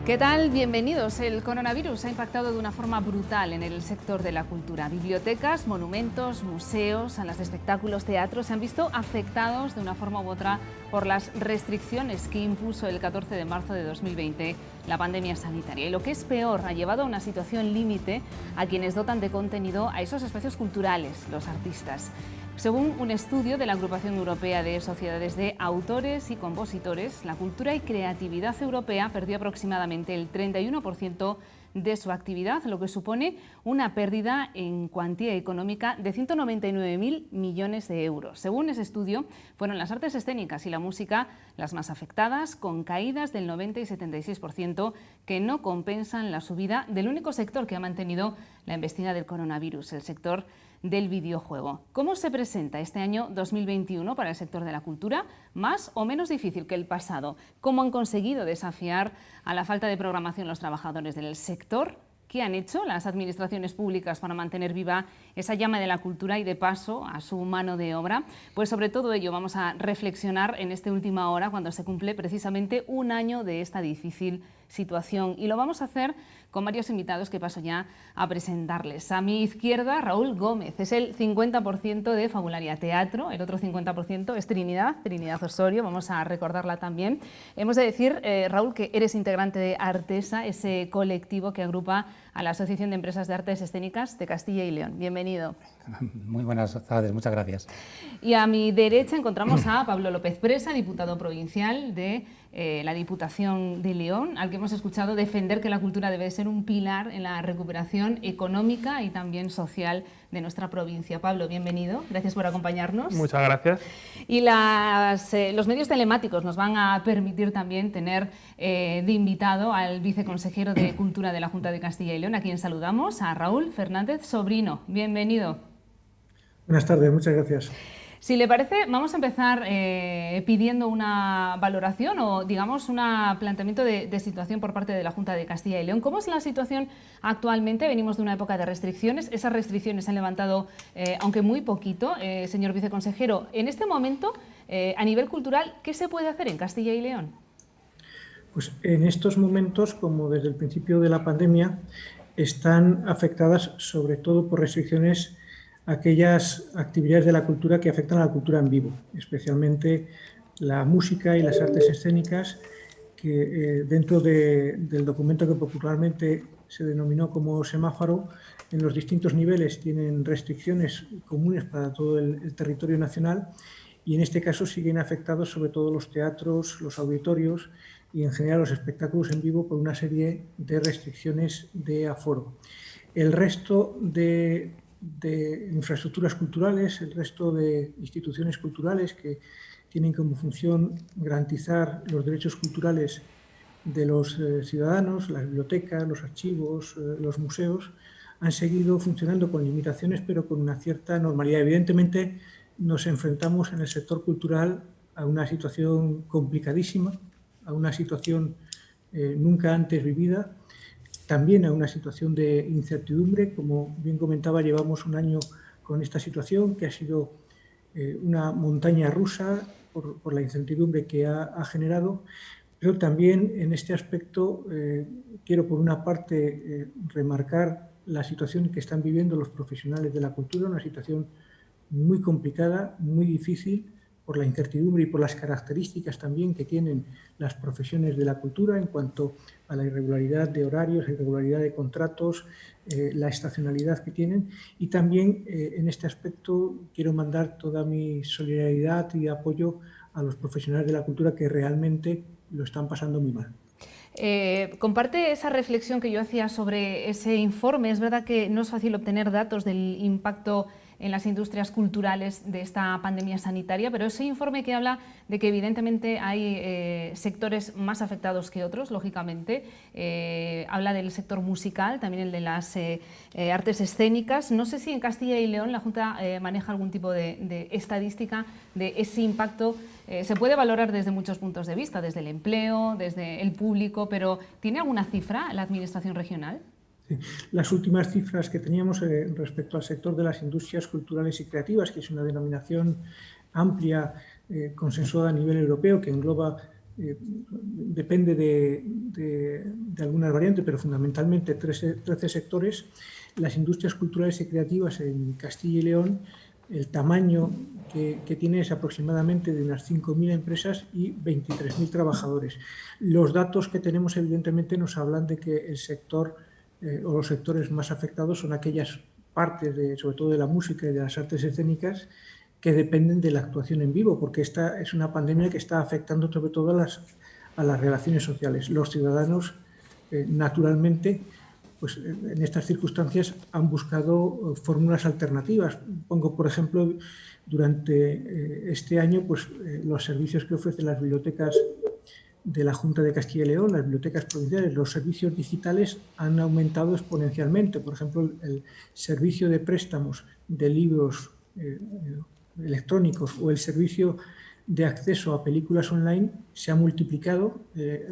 ¿Qué tal? Bienvenidos. El coronavirus ha impactado de una forma brutal en el sector de la cultura. Bibliotecas, monumentos, museos, salas de espectáculos, teatros se han visto afectados de una forma u otra por las restricciones que impuso el 14 de marzo de 2020 la pandemia sanitaria. Y lo que es peor, ha llevado a una situación límite a quienes dotan de contenido a esos espacios culturales, los artistas. Según un estudio de la Agrupación Europea de Sociedades de Autores y Compositores, la cultura y creatividad europea perdió aproximadamente el 31% de su actividad, lo que supone una pérdida en cuantía económica de 199.000 millones de euros. Según ese estudio, fueron las artes escénicas y la música las más afectadas, con caídas del 90 y 76%, que no compensan la subida del único sector que ha mantenido la embestida del coronavirus, el sector del videojuego. ¿Cómo se presenta este año 2021 para el sector de la cultura? ¿Más o menos difícil que el pasado? ¿Cómo han conseguido desafiar a la falta de programación los trabajadores del sector? ¿Qué han hecho las administraciones públicas para mantener viva esa llama de la cultura y de paso a su mano de obra? Pues sobre todo ello vamos a reflexionar en esta última hora, cuando se cumple precisamente un año de esta difícil situación, y lo vamos a hacer con varios invitados que paso ya a presentarles. A mi izquierda, Raúl Gómez, es el 50% de Fabularia Teatro, el otro 50% es Trinidad Osorio, vamos a recordarla también. Hemos de decir, Raúl, que eres integrante de Artesa, ese colectivo que agrupa a la Asociación de Empresas de Artes Escénicas de Castilla y León. Bienvenido. Muy buenas tardes, muchas gracias. Y a mi derecha encontramos a Pablo López Presa, diputado provincial de la Diputación de León, al que hemos escuchado defender que la cultura debe ser un pilar en la recuperación económica y también social de nuestra provincia. Pablo, bienvenido, gracias por acompañarnos. Muchas gracias. Y los medios telemáticos nos van a permitir también tener de invitado al viceconsejero de Cultura de la Junta de Castilla y León, a quien saludamos, a Raúl Fernández Sobrino. Bienvenido. Buenas tardes, muchas gracias. Si le parece, vamos a empezar pidiendo una valoración o, digamos, un planteamiento de situación por parte de la Junta de Castilla y León. ¿Cómo es la situación actualmente? Venimos de una época de restricciones. Esas restricciones se han levantado, aunque muy poquito, señor viceconsejero. En este momento, a nivel cultural, ¿qué se puede hacer en Castilla y León? Pues en estos momentos, como desde el principio de la pandemia, están afectadas sobre todo por restricciones aquellas actividades de la cultura que afectan a la cultura en vivo, especialmente la música y las artes escénicas, que dentro del documento que popularmente se denominó como semáforo, en los distintos niveles tienen restricciones comunes para todo el territorio nacional, y en este caso siguen afectados sobre todo los teatros, los auditorios y en general los espectáculos en vivo por una serie de restricciones de aforo. El resto de infraestructuras culturales, el resto de instituciones culturales que tienen como función garantizar los derechos culturales de los ciudadanos, las bibliotecas, los archivos, los museos, han seguido funcionando con limitaciones, pero con una cierta normalidad. Evidentemente, nos enfrentamos en el sector cultural a una situación complicadísima, a una situación nunca antes vivida, también a una situación de incertidumbre. Como bien comentaba, llevamos un año con esta situación que ha sido una montaña rusa por la incertidumbre que ha generado, pero también en este aspecto quiero por una parte remarcar la situación que están viviendo los profesionales de la cultura, una situación muy complicada, muy difícil, por la incertidumbre y por las características también que tienen las profesiones de la cultura en cuanto a la irregularidad de horarios, la irregularidad de contratos, la estacionalidad que tienen. Y también en este aspecto quiero mandar toda mi solidaridad y apoyo a los profesionales de la cultura que realmente lo están pasando muy mal. Comparte esa reflexión que yo hacía sobre ese informe. Es verdad que no es fácil obtener datos del impacto en las industrias culturales de esta pandemia sanitaria, pero ese informe que habla de que evidentemente hay sectores más afectados que otros, lógicamente, habla del sector musical, también el de las artes escénicas. No sé si en Castilla y León la Junta maneja algún tipo de estadística de ese impacto. Se puede valorar desde muchos puntos de vista, desde el empleo, desde el público, pero ¿tiene alguna cifra la Administración regional? Las últimas cifras que teníamos respecto al sector de las industrias culturales y creativas, que es una denominación amplia, consensuada a nivel europeo, que engloba depende de algunas variantes, pero fundamentalmente 13 sectores. Las industrias culturales y creativas en Castilla y León, el tamaño que tiene es aproximadamente de unas 5.000 empresas y 23.000 trabajadores. Los datos que tenemos evidentemente nos hablan de que el sector o los sectores más afectados son aquellas partes, sobre todo de la música y de las artes escénicas, que dependen de la actuación en vivo, porque esta es una pandemia que está afectando sobre todo a las relaciones sociales. Los ciudadanos, naturalmente, pues en estas circunstancias han buscado fórmulas alternativas. Pongo, por ejemplo, durante este año, pues los servicios que ofrecen las bibliotecas de la Junta de Castilla y León, las bibliotecas provinciales, los servicios digitales han aumentado exponencialmente. Por ejemplo, el servicio de préstamos de libros electrónicos o el servicio de acceso a películas online se ha multiplicado.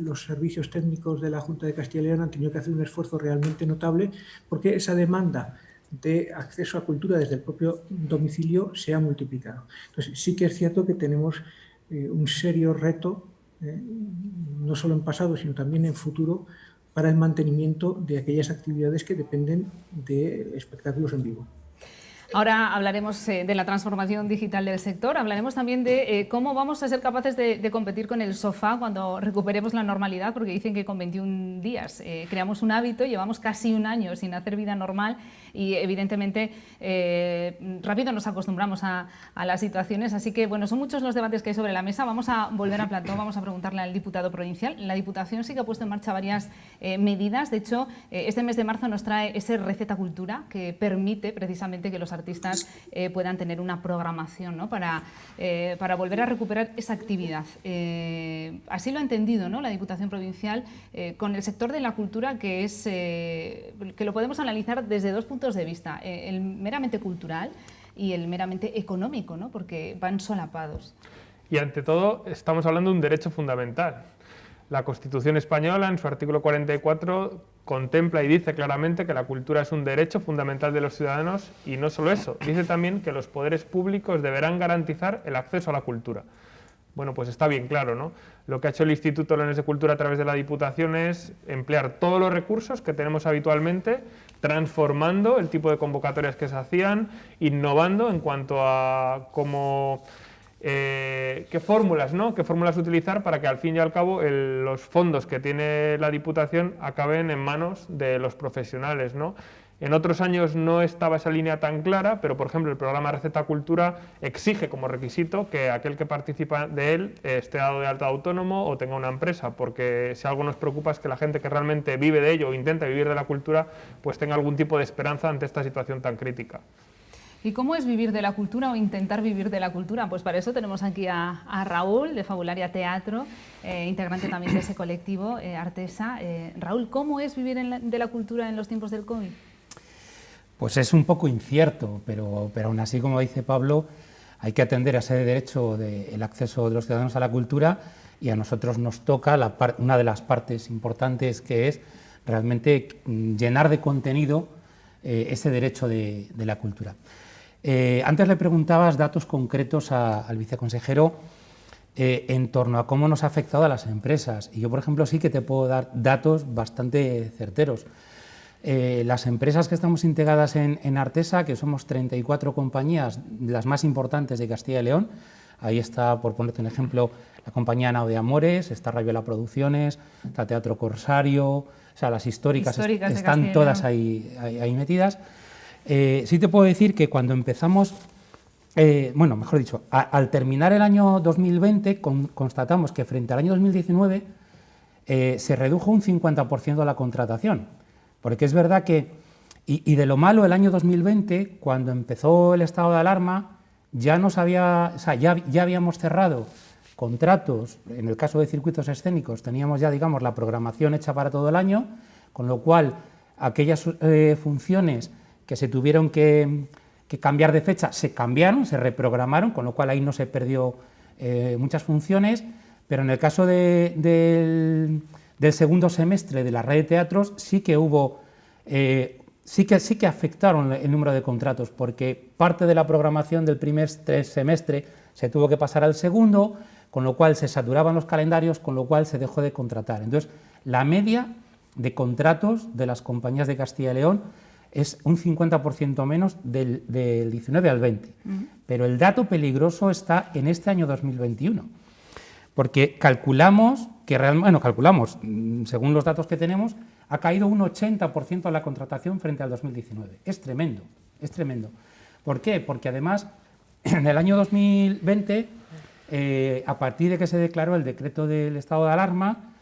Los servicios técnicos de la Junta de Castilla y León han tenido que hacer un esfuerzo realmente notable porque esa demanda de acceso a cultura desde el propio domicilio se ha multiplicado. Entonces, sí que es cierto que tenemos un serio reto, no solo en pasado, sino también en futuro, para el mantenimiento de aquellas actividades que dependen de espectáculos en vivo. Ahora hablaremos de la transformación digital del sector, hablaremos también de cómo vamos a ser capaces de competir con el sofá cuando recuperemos la normalidad, porque dicen que con 21 días creamos un hábito, llevamos casi un año sin hacer vida normal y evidentemente rápido nos acostumbramos a las situaciones, así que bueno, son muchos los debates que hay sobre la mesa. Vamos a volver a plató, vamos a preguntarle al diputado provincial. La Diputación sí que ha puesto en marcha varias medidas, de hecho este mes de marzo nos trae ese Receta Cultura que permite precisamente que los artistas puedan tener una programación, ¿no? para volver a recuperar esa actividad. Así lo ha entendido, ¿no?, la Diputación Provincial con el sector de la cultura, que lo podemos analizar desde dos puntos de vista, el meramente cultural y el meramente económico, ¿no?, porque van solapados. Y ante todo estamos hablando de un derecho fundamental. La Constitución española, en su artículo 44, contempla y dice claramente que la cultura es un derecho fundamental de los ciudadanos, y no solo eso, dice también que los poderes públicos deberán garantizar el acceso a la cultura. Bueno, pues está bien claro, ¿no? Lo que ha hecho el Instituto Leones de Cultura a través de la Diputación es emplear todos los recursos que tenemos habitualmente, transformando el tipo de convocatorias que se hacían, innovando en cuanto a cómo... qué fórmulas, ¿no?, qué fórmulas utilizar para que al fin y al cabo los fondos que tiene la Diputación acaben en manos de los profesionales, ¿no? En otros años no estaba esa línea tan clara, pero por ejemplo el programa Receta Cultura exige como requisito que aquel que participa de él esté dado de alta autónomo o tenga una empresa, porque si algo nos preocupa es que la gente que realmente vive de ello o intenta vivir de la cultura pues tenga algún tipo de esperanza ante esta situación tan crítica. ¿Y cómo es vivir de la cultura o intentar vivir de la cultura? Pues para eso tenemos aquí a Raúl, de Fabularia Teatro, integrante también de ese colectivo, Artesa. Raúl, ¿cómo es vivir de la cultura en los tiempos del COVID? Pues es un poco incierto, pero aún así, como dice Pablo, hay que atender a ese derecho del acceso de los ciudadanos a la cultura, y a nosotros nos toca una de las partes importantes, que es realmente llenar de contenido ese derecho de la cultura. Antes le preguntabas datos concretos al viceconsejero en torno a cómo nos ha afectado a las empresas, y yo, por ejemplo, sí que te puedo dar datos bastante certeros. Las empresas que estamos integradas en Artesa, que somos 34 compañías, las más importantes de Castilla y León, ahí está, por ponerte un ejemplo, la compañía Nao de Amores, está Rayuela Producciones, está Teatro Corsario, o sea, las históricas están todas ahí metidas. Sí te puedo decir que cuando empezamos, bueno, mejor dicho, al terminar el año 2020, constatamos que frente al año 2019 se redujo un 50% la contratación. Porque es verdad que, y de lo malo, el año 2020, cuando empezó el estado de alarma, ya habíamos cerrado contratos. En el caso de circuitos escénicos teníamos ya, digamos, la programación hecha para todo el año, con lo cual aquellas funciones que se tuvieron que cambiar de fecha se cambiaron, se reprogramaron, con lo cual ahí no se perdió muchas funciones, pero en el caso del segundo semestre de la red de teatros sí que hubo, sí que afectaron el número de contratos, porque parte de la programación del primer semestre se tuvo que pasar al segundo, con lo cual se saturaban los calendarios, con lo cual se dejó de contratar. Entonces, la media de contratos de las compañías de Castilla y León es un 50% menos del 19 al 20. Pero el dato peligroso está en este año 2021, porque calculamos que realmente, según los datos que tenemos, ha caído un 80% la contratación frente al 2019. Es tremendo, es tremendo. ¿Por qué? Porque además, en el año 2020, a partir de que se declaró el decreto del estado de alarma,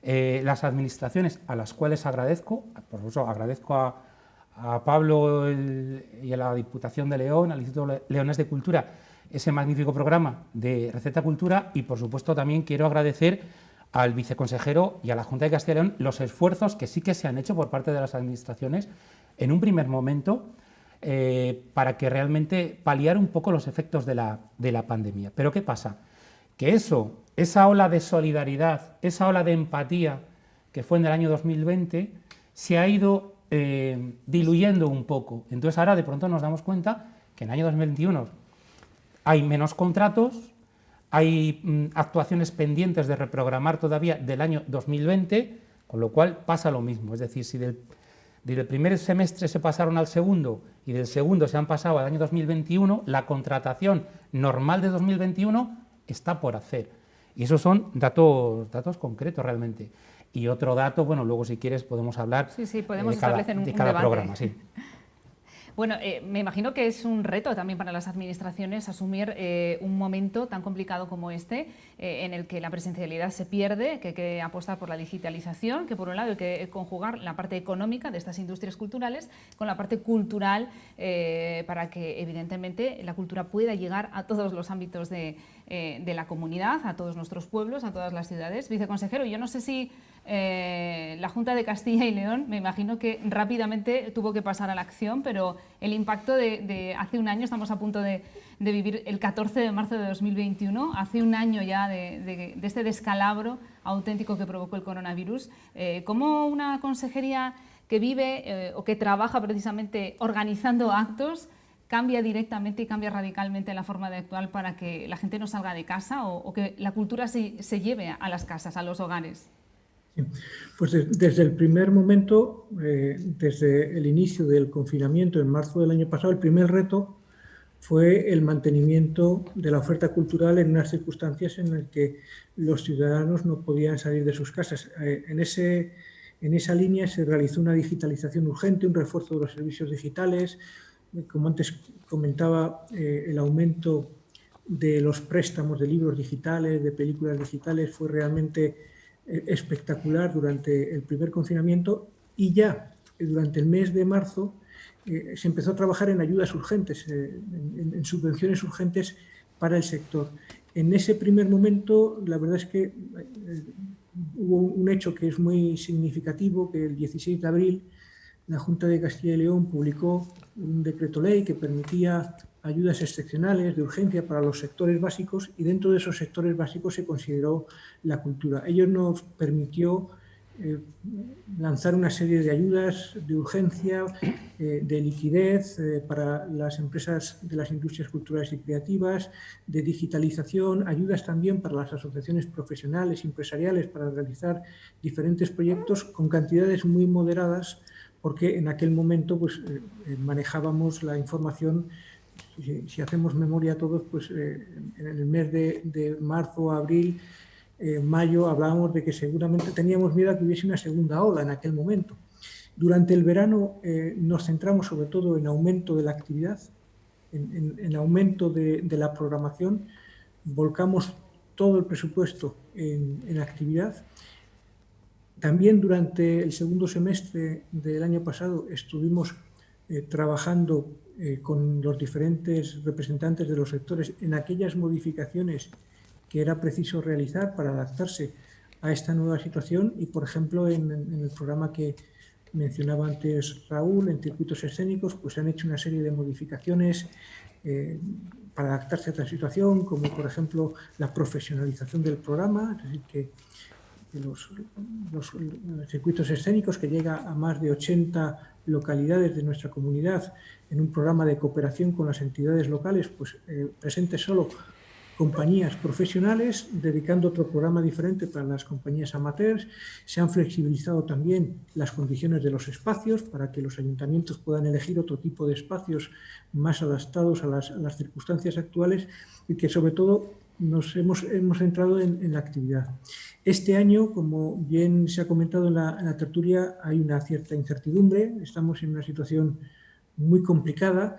las administraciones, a las cuales agradezco, por eso agradezco a Pablo y a la Diputación de León, al Instituto Leonés de Cultura, ese magnífico programa de Receta Cultura, y por supuesto también quiero agradecer al viceconsejero y a la Junta de Castilla y León los esfuerzos que sí que se han hecho por parte de las administraciones en un primer momento para que realmente paliar un poco los efectos de la pandemia. Pero ¿qué pasa? Que esa ola de solidaridad, esa ola de empatía que fue en el año 2020, se ha ido diluyendo un poco. Entonces ahora de pronto nos damos cuenta que en el año 2021 hay menos contratos, hay actuaciones pendientes de reprogramar todavía del año 2020, con lo cual pasa lo mismo. Es decir, si del primer semestre se pasaron al segundo y del segundo se han pasado al año 2021, la contratación normal de 2021 está por hacer. Y esos son datos concretos realmente. Y otro dato, bueno, luego si quieres podemos hablar podemos establecer un cada debate. programa. Sí. Bueno, me imagino que es un reto también para las administraciones asumir un momento tan complicado como este, en el que la presencialidad se pierde, que hay que apostar por la digitalización, que por un lado hay que conjugar la parte económica de estas industrias culturales con la parte cultural para que evidentemente la cultura pueda llegar a todos los ámbitos de la comunidad, a todos nuestros pueblos, a todas las ciudades. Viceconsejero, yo no sé si la Junta de Castilla y León, me imagino que rápidamente tuvo que pasar a la acción, pero el impacto de hace un año, estamos a punto de vivir el 14 de marzo de 2021, hace un año ya de este descalabro auténtico que provocó el coronavirus. ¿Cómo una consejería que vive o que trabaja precisamente organizando actos cambia directamente y cambia radicalmente la forma de actuar para que la gente no salga de casa o que la cultura se lleve a las casas, a los hogares? Pues desde el primer momento, desde el inicio del confinamiento en marzo del año pasado, el primer reto fue el mantenimiento de la oferta cultural en unas circunstancias en las que los ciudadanos no podían salir de sus casas. En esa línea se realizó una digitalización urgente, un refuerzo de los servicios digitales. Como antes comentaba, el aumento de los préstamos de libros digitales, de películas digitales, fue realmente espectacular durante el primer confinamiento, y ya durante el mes de marzo se empezó a trabajar en ayudas urgentes, en subvenciones urgentes para el sector. En ese primer momento, la verdad es que hubo un hecho que es muy significativo, que el 16 de abril la Junta de Castilla y León publicó un decreto ley que permitía ayudas excepcionales de urgencia para los sectores básicos, y dentro de esos sectores básicos se consideró la cultura. Ello nos permitió lanzar una serie de ayudas de urgencia, de liquidez para las empresas de las industrias culturales y creativas, de digitalización, ayudas también para las asociaciones profesionales y empresariales para realizar diferentes proyectos con cantidades muy moderadas, porque en aquel momento pues, manejábamos la información. Si hacemos memoria todos, pues en el mes de marzo, abril, mayo, hablábamos de que seguramente teníamos miedo a que hubiese una segunda ola en aquel momento. Durante el verano nos centramos sobre todo en aumento de la actividad, en aumento de la programación, volcamos todo el presupuesto en actividad. También durante el segundo semestre del año pasado estuvimos trabajando con los diferentes representantes de los sectores en aquellas modificaciones que era preciso realizar para adaptarse a esta nueva situación, y por ejemplo en el programa que mencionaba antes Raúl, en circuitos escénicos, pues se han hecho una serie de modificaciones para adaptarse a esta situación, como por ejemplo la profesionalización del programa, es decir, que los circuitos escénicos, que llega a más de 80 localidades de nuestra comunidad en un programa de cooperación con las entidades locales, pues presente solo compañías profesionales, dedicando otro programa diferente para las compañías amateurs. Se han flexibilizado también las condiciones de los espacios para que los ayuntamientos puedan elegir otro tipo de espacios más adaptados a las circunstancias actuales y que sobre todo nos hemos centrado en la actividad. Este año, como bien se ha comentado en la tertulia, hay una cierta incertidumbre, estamos en una situación muy complicada.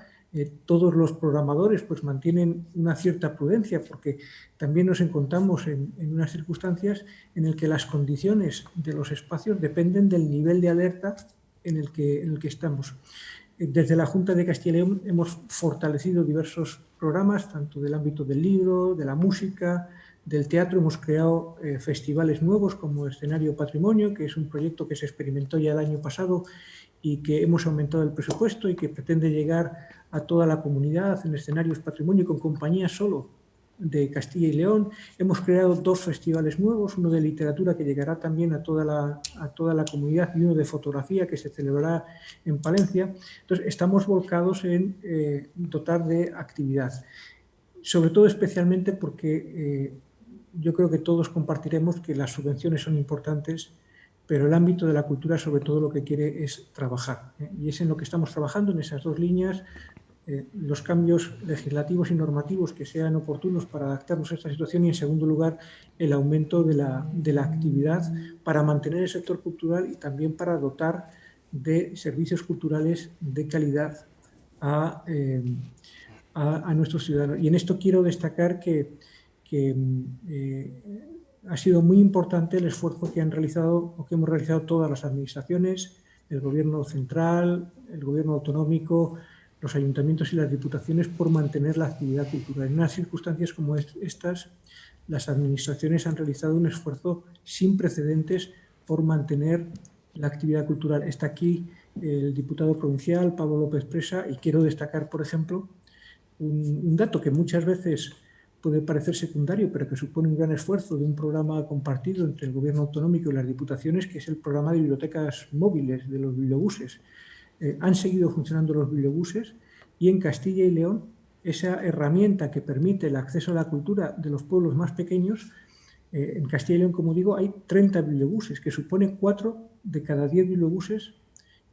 Todos los programadores pues mantienen una cierta prudencia porque también nos encontramos en unas circunstancias en las que las condiciones de los espacios dependen del nivel de alerta en el que estamos. Desde la Junta de Castilla y León hemos fortalecido diversos programas, tanto del ámbito del libro, de la música, del teatro. Hemos creado festivales nuevos como Escenario Patrimonio, que es un proyecto que se experimentó ya el año pasado y que hemos aumentado el presupuesto y que pretende llegar a toda la comunidad en Escenarios Patrimonio con compañías solo de Castilla y León. Hemos creado 2 festivales nuevos, uno de literatura que llegará también a toda la comunidad y uno de fotografía que se celebrará en Palencia. Entonces, estamos volcados en dotar de actividad, sobre todo especialmente porque yo creo que todos compartiremos que las subvenciones son importantes, pero el ámbito de la cultura sobre todo lo que quiere es trabajar, y es en lo que estamos trabajando, en esas 2 líneas. Los cambios legislativos y normativos que sean oportunos para adaptarnos a esta situación y, en segundo lugar, el aumento de la actividad para mantener el sector cultural y también para dotar de servicios culturales de calidad a nuestros ciudadanos. Y en esto quiero destacar que ha sido muy importante el esfuerzo que han realizado o que hemos realizado todas las administraciones, el Gobierno central, el Gobierno autonómico, los ayuntamientos y las diputaciones por mantener la actividad cultural. En unas circunstancias como estas, las administraciones han realizado un esfuerzo sin precedentes por mantener la actividad cultural. Está aquí el diputado provincial, Pablo López Presa, y quiero destacar, por ejemplo, un dato que muchas veces puede parecer secundario, pero que supone un gran esfuerzo de un programa compartido entre el Gobierno autonómico y las diputaciones, que es el programa de bibliotecas móviles de los bibliobuses. Han seguido funcionando los bibliobuses y en Castilla y León esa herramienta que permite el acceso a la cultura de los pueblos más pequeños, en Castilla y León, como digo, hay 30 bibliobuses, que supone 4 de cada 10 bibliobuses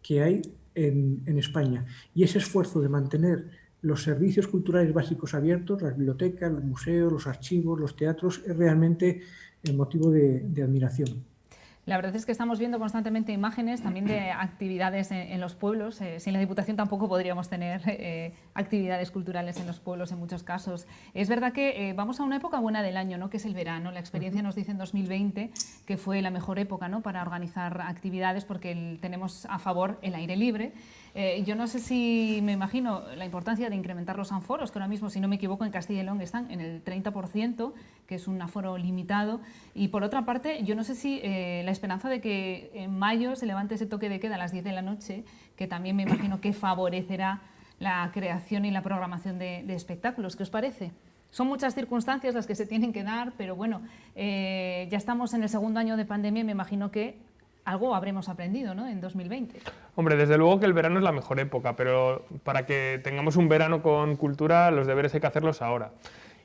que hay en España. Y ese esfuerzo de mantener los servicios culturales básicos abiertos, las bibliotecas, los museos, los archivos, los teatros, es realmente el motivo de admiración. La verdad es que estamos viendo constantemente imágenes también de actividades en los pueblos. Sin la Diputación tampoco podríamos tener actividades culturales en los pueblos en muchos casos. Es verdad que vamos a una época buena del año, ¿no?, que es el verano. La experiencia nos dice en 2020 que fue la mejor época, ¿no?, para organizar actividades porque tenemos a favor el aire libre. Yo no sé si me imagino la importancia de incrementar los aforos, que ahora mismo, si no me equivoco, en Castilla y León están en el 30%, que es un aforo limitado. Y por otra parte, yo no sé si la esperanza de que en mayo se levante ese toque de queda a las 10 de la noche, que también me imagino que favorecerá la creación y la programación de espectáculos. ¿Qué os parece? Son muchas circunstancias las que se tienen que dar, pero bueno, ya estamos en el 2.º año de pandemia y me imagino que algo habremos aprendido, ¿no?, en 2020. Hombre, desde luego que el verano es la mejor época, pero para que tengamos un verano con cultura, los deberes hay que hacerlos ahora.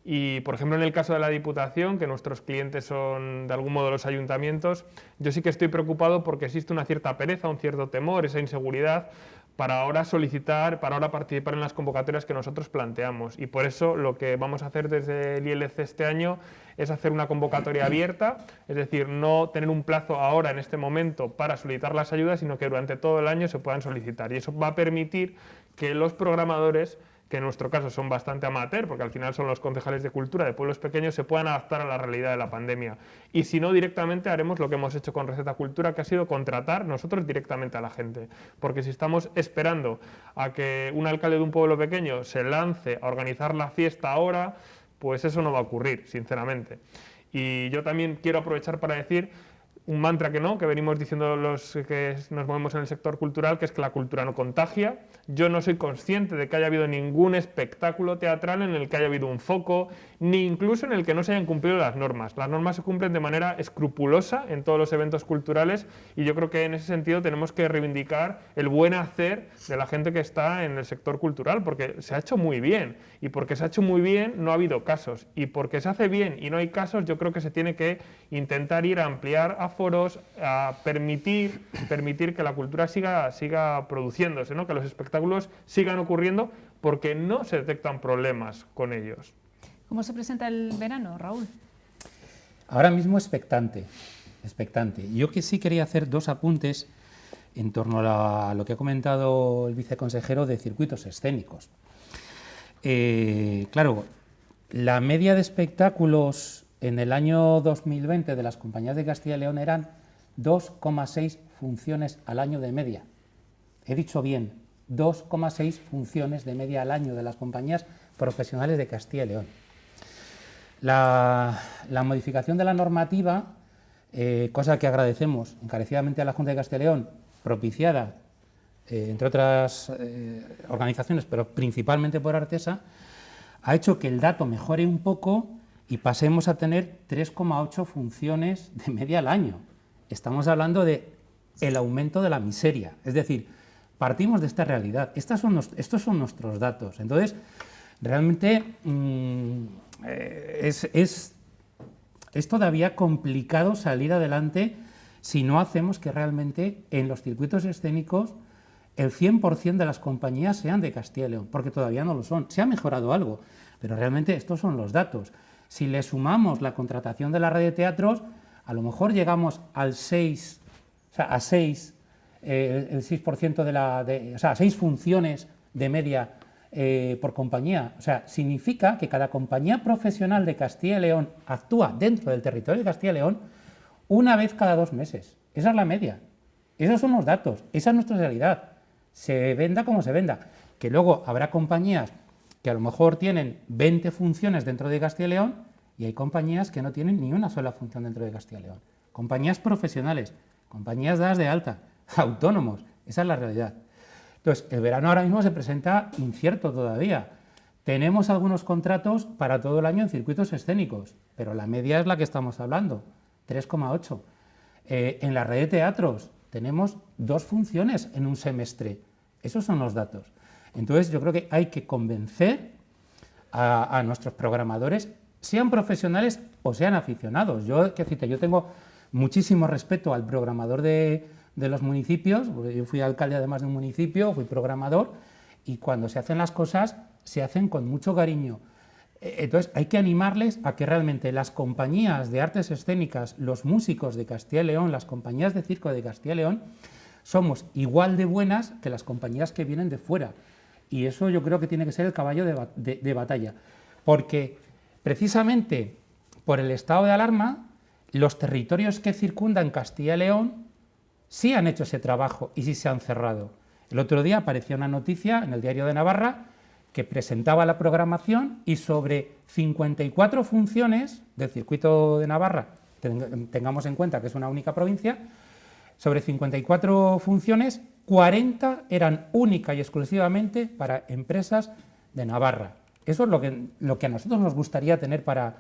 Y, por ejemplo, en el caso de la Diputación, que nuestros clientes son de algún modo los ayuntamientos, yo sí que estoy preocupado porque existe una cierta pereza, un cierto temor, esa inseguridad para ahora solicitar, para ahora participar en las convocatorias que nosotros planteamos. Y por eso lo que vamos a hacer desde el ILC este año es hacer una convocatoria abierta, es decir, no tener un plazo ahora en este momento para solicitar las ayudas, sino que durante todo el año se puedan solicitar. Y eso va a permitir que los programadores, que en nuestro caso son bastante amateur, porque al final son los concejales de cultura de pueblos pequeños, se puedan adaptar a la realidad de la pandemia. Y si no, directamente haremos lo que hemos hecho con Receta Cultura, que ha sido contratar nosotros directamente a la gente. Porque si estamos esperando a que un alcalde de un pueblo pequeño se lance a organizar la fiesta ahora, pues eso no va a ocurrir, sinceramente. Y yo también quiero aprovechar para decir un mantra que venimos diciendo los que nos movemos en el sector cultural, que es que la cultura no contagia. Yo no soy consciente de que haya habido ningún espectáculo teatral en el que haya habido un foco, ni incluso en el que no se hayan cumplido las normas. Las normas se cumplen de manera escrupulosa en todos los eventos culturales y yo creo que en ese sentido tenemos que reivindicar el buen hacer de la gente que está en el sector cultural, porque se ha hecho muy bien, y porque se ha hecho muy bien no ha habido casos, y porque se hace bien y no hay casos, yo creo que se tiene que intentar ir a ampliar aforos, a permitir que la cultura siga produciéndose, ¿no? Que los espectáculos sigan ocurriendo porque no se detectan problemas con ellos. ¿Cómo se presenta el verano, Raúl? Ahora mismo expectante. Yo que sí quería hacer dos apuntes en torno a lo que ha comentado el viceconsejero de circuitos escénicos. Claro, la media de espectáculos en el año 2020 de las compañías de Castilla y León eran 2,6 funciones al año de media. He dicho bien, 2,6 funciones de media al año de las compañías profesionales de Castilla y León. La modificación de la normativa, cosa que agradecemos encarecidamente a la Junta de Castilla y León, propiciada, entre otras organizaciones, pero principalmente por Artesa, ha hecho que el dato mejore un poco y pasemos a tener 3,8 funciones de media al año. Estamos hablando de el aumento de la miseria, es decir, partimos de esta realidad. Estos son nuestros datos. Entonces, realmente es todavía complicado salir adelante si no hacemos que realmente en los circuitos escénicos el 100% de las compañías sean de Castilla y León, porque todavía no lo son. Se ha mejorado algo, pero realmente estos son los datos. Si le sumamos la contratación de la red de teatros, a lo mejor llegamos al 6, o sea, a 6, el 6% o sea, 6 funciones de media por compañía. O sea, significa que cada compañía profesional de Castilla y León actúa dentro del territorio de Castilla y León una vez cada 2 meses. Esa es la media. Esos son los datos. Esa es nuestra realidad. Se venda como se venda. Que luego habrá compañías que a lo mejor tienen 20 funciones dentro de Castilla y León y hay compañías que no tienen ni una sola función dentro de Castilla y León. Compañías profesionales, compañías dadas de alta, autónomos. Esa es la realidad. Entonces, el verano ahora mismo se presenta incierto todavía. Tenemos algunos contratos para todo el año en circuitos escénicos, pero la media es la que estamos hablando, 3,8. En la red de teatros tenemos 2 funciones en un semestre. Esos son los datos. Entonces, yo creo que hay que convencer a nuestros programadores, sean profesionales o sean aficionados. Yo tengo muchísimo respeto al programador de los municipios, porque yo fui alcalde además de un municipio, fui programador, y cuando se hacen las cosas, se hacen con mucho cariño. Entonces, hay que animarles a que realmente las compañías de artes escénicas, los músicos de Castilla y León, las compañías de circo de Castilla y León, somos igual de buenas que las compañías que vienen de fuera. Y eso yo creo que tiene que ser el caballo de batalla. Porque precisamente por el estado de alarma, los territorios que circundan Castilla y León sí han hecho ese trabajo y sí se han cerrado. El otro día apareció una noticia en el Diario de Navarra que presentaba la programación y sobre 54 funciones del circuito de Navarra, tengamos en cuenta que es una única provincia, sobre 54 funciones, 40 eran única y exclusivamente para empresas de Navarra. Eso es lo que a nosotros nos gustaría tener para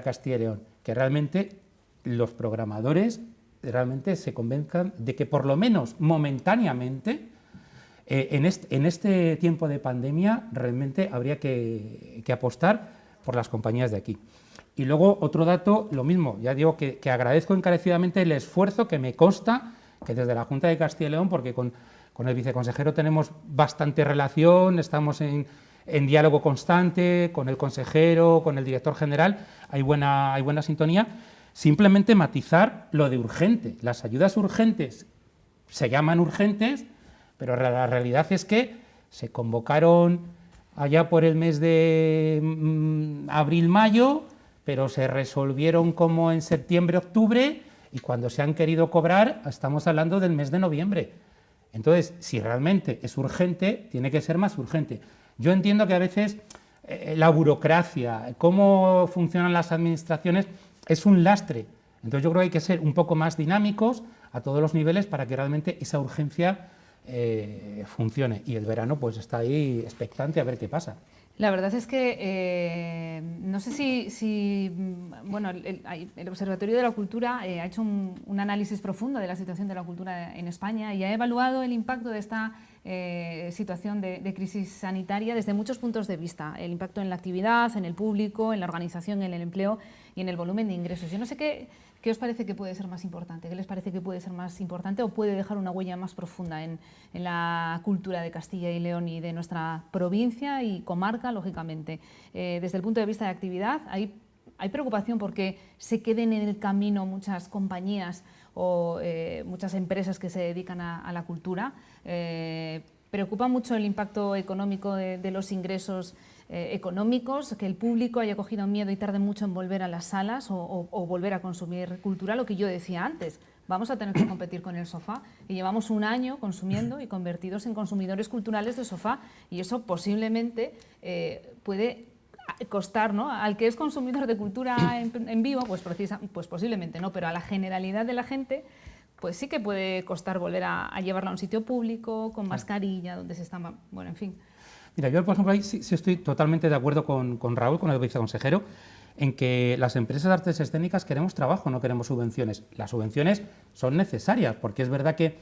Castilla y León, que realmente los programadores realmente se convenzcan de que por lo menos momentáneamente en este tiempo de pandemia realmente habría que apostar por las compañías de aquí. Y luego otro dato, lo mismo, ya digo que agradezco encarecidamente el esfuerzo que me consta que desde la Junta de Castilla y León, porque con el viceconsejero tenemos bastante relación, estamos en diálogo constante con el consejero, con el director general, hay buena sintonía. Simplemente matizar lo de urgente. Las ayudas urgentes se llaman urgentes, pero la realidad es que se convocaron allá por el mes de abril-mayo, pero se resolvieron como en septiembre-octubre y cuando se han querido cobrar estamos hablando del mes de noviembre. Entonces, si realmente es urgente, tiene que ser más urgente. Yo entiendo que a veces la burocracia, cómo funcionan las administraciones, es un lastre Entonces yo creo que hay que ser un poco más dinámicos a todos los niveles para que realmente esa urgencia funcione. Y el verano pues está ahí expectante a ver qué pasa. La verdad es que no sé si bueno, el Observatorio de la Cultura ha hecho un análisis profundo de la situación de la cultura en España y ha evaluado el impacto de esta situación de crisis sanitaria desde muchos puntos de vista. El impacto en la actividad, en el público, en la organización, en el empleo y en el volumen de ingresos. Yo no sé qué os parece que puede ser más importante, qué les parece que puede ser más importante o puede dejar una huella más profunda en la cultura de Castilla y León y de nuestra provincia y comarca, lógicamente. Desde el punto de vista de actividad, hay preocupación porque se queden en el camino muchas compañías o muchas empresas que se dedican a la cultura. Preocupa mucho el impacto económico de los ingresos económicos, que el público haya cogido miedo y tarde mucho en volver a las salas o volver a consumir cultura, lo que yo decía antes. Vamos a tener que competir con el sofá y llevamos un año consumiendo y convertidos en consumidores culturales de sofá y eso posiblemente puede costar, ¿no? Al que es consumidor de cultura en vivo, pues posiblemente no, pero a la generalidad de la gente pues sí que puede costar volver a llevarla a un sitio público, con mascarilla, donde se está... Bueno, en fin. Mira, yo por ejemplo ahí sí estoy totalmente de acuerdo con Raúl, con el viceconsejero, en que las empresas de artes escénicas queremos trabajo, no queremos subvenciones. Las subvenciones son necesarias, porque es verdad que